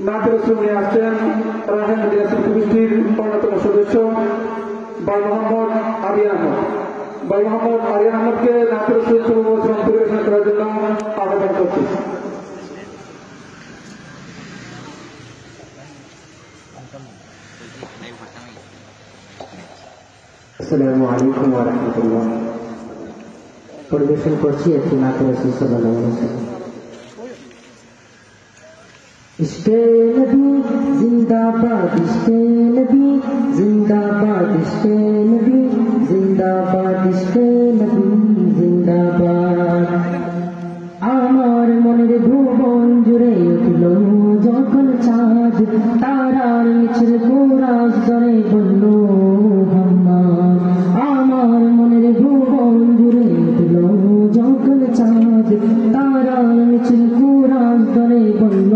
নাতের রসুল নিয়ে আসছেন রাহেন মিডিয়াসের কমিটির অন্যতম সদস্য ভাই মোহাম্মদ আরিয়ান আহমদ। ভাই মোহাম্মদ আরিয়ান আহমদকে নাতের রসুল পরিবেশন করার জন্য আহ্বান করছি। আসসালামু আলাইকুম ওয়া রাহমাতুল্লাহ। পরিবেশন করছি একটি নাতে রাসূল সাল্লাল্লাহু আলাইহি ওয়াসাল্লাম। ইশকে নবী জিন্দাবাদ, ইশকে নবী জিন্দাবাদ, ইশকে নবী জিন্দাবাদ, ইশকে নবী জিন্দাবাদ। আমার মনের ভুবন জুড়ে উঠল যখন চাঁদ, তারার মিছিল কোরাস ধরে বলল মোহাম্মদ। আমার মনের ভুবন জুড়ে উঠল যখন চাঁদ, তারার মিছিল কোরাস ধরে বলল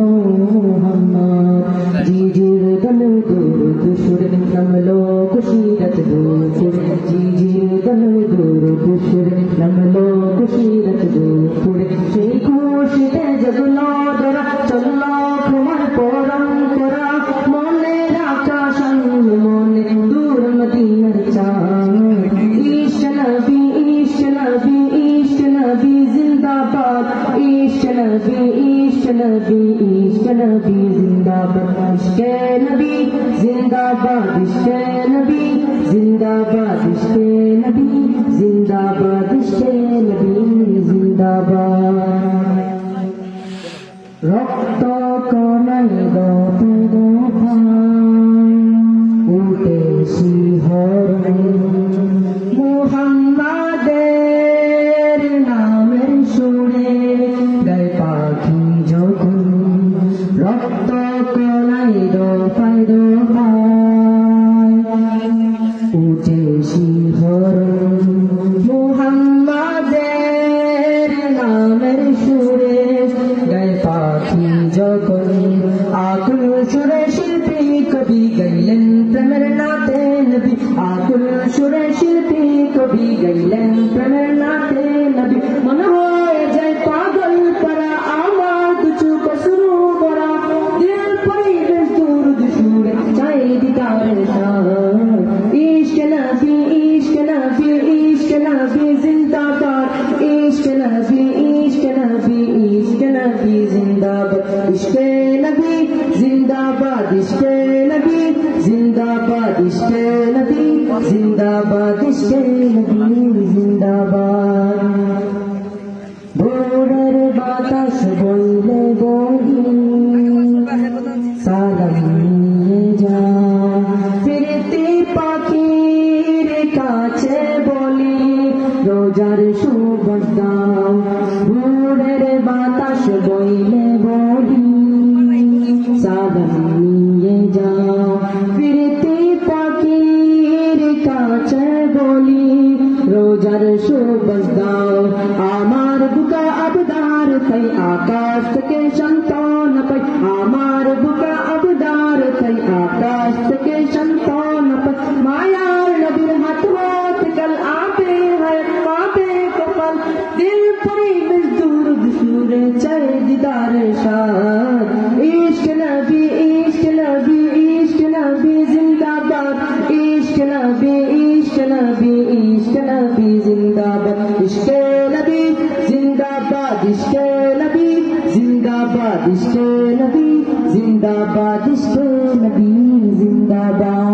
মোহাম্মদ। জিজির দলে দূর সুরে নামলো খুশিরত দুপুর, জিজির দলে দূর সুরে নামলো খুশিরত দুপুর। সেই খুশিতে জগলো ধরা চললো তোমার পরম্পরা, মনের আকাশ মনে দূর মদিনার চাঁদ। ইশক নবী, ইশক নবী, ইশক নবী জিন্দাবাদ, ইশক নবী, ইশক নবী, ইশক নবী জিন্দাবাদ, ইশকে নবী জিন্দাবাদ, ইশকে নবী জিন্দাবাদ, ইশকে নবী জিন্দাবাদ, ইশকে নবী জিন্দাবাদ। রক্ত কণায় দোতে দোথায় উঠে শিহরণ, মুহাম্মাদের নামের সুরে গায় পাখি যখন। রক্ত কণায় দোথায় দোথায় উঠে শিহরণ, মুহাম্মাদের নামের সুরে গায় পাখি যখন। আকুল সুরে শিল্পী কবি গাইলেন প্রেমের নাতে নবী, আকুল সুরে শিল্পী কবি গাইলেন প্রেমের নাতে নবী। মনে হয়ে যায় পাগল পারা আমার কিছু কসুরু করা, দিল পরিবেশ দূর সুরে চাই দিদারে শাহ। ইশক নবী, ইশক নবী, ইশক নবী জিন্দাবাদ, ইশক নবী, ইশক নবী, ইশক নবী জিন্দাবাদ, ইশকে নবী জিন্দাবাদ, ইশকে নবী জিন্দাবাদ, ইশকে নবী জিন্দাবাদ, ইশকে নবী জিন্দাবাদ। ভোরের বাতাস বইলে বহি সালাম নিয়ে যা, ফিরতি পাখির কাছে বলি রোজার সুবাস দাও। ভোরের বাতাস বইলে বহি সালাম নিয়ে যাও, ফিরতি পাখির কাছে বলি রোজার সুবাস দাও। আমার বুকে আবদার তাই আকাশ থেকে সন্তান পাই, আমার বুকে আবদার তাই আকাশ থেকে সন্তান পাই। মায়ার নবীর হাত হাত কাল আবে হয় পাবে কপাল, দিল পরিবেশ দূর সুরে চাই দিদারে শাহ। ইশক নবী, ইশক নবী, ইশক নবী জিন্দাবাদ, ইশক নবী, ইশক নবী, ইশক নবী জিন্দাবাদ, ইশকে নবী জিন্দাবাদ, ইশকে নবী জিন্দাবাদ, ইশকে নবী জিন্দাবাদ, ইশকে নবী জিন্দাবাদ।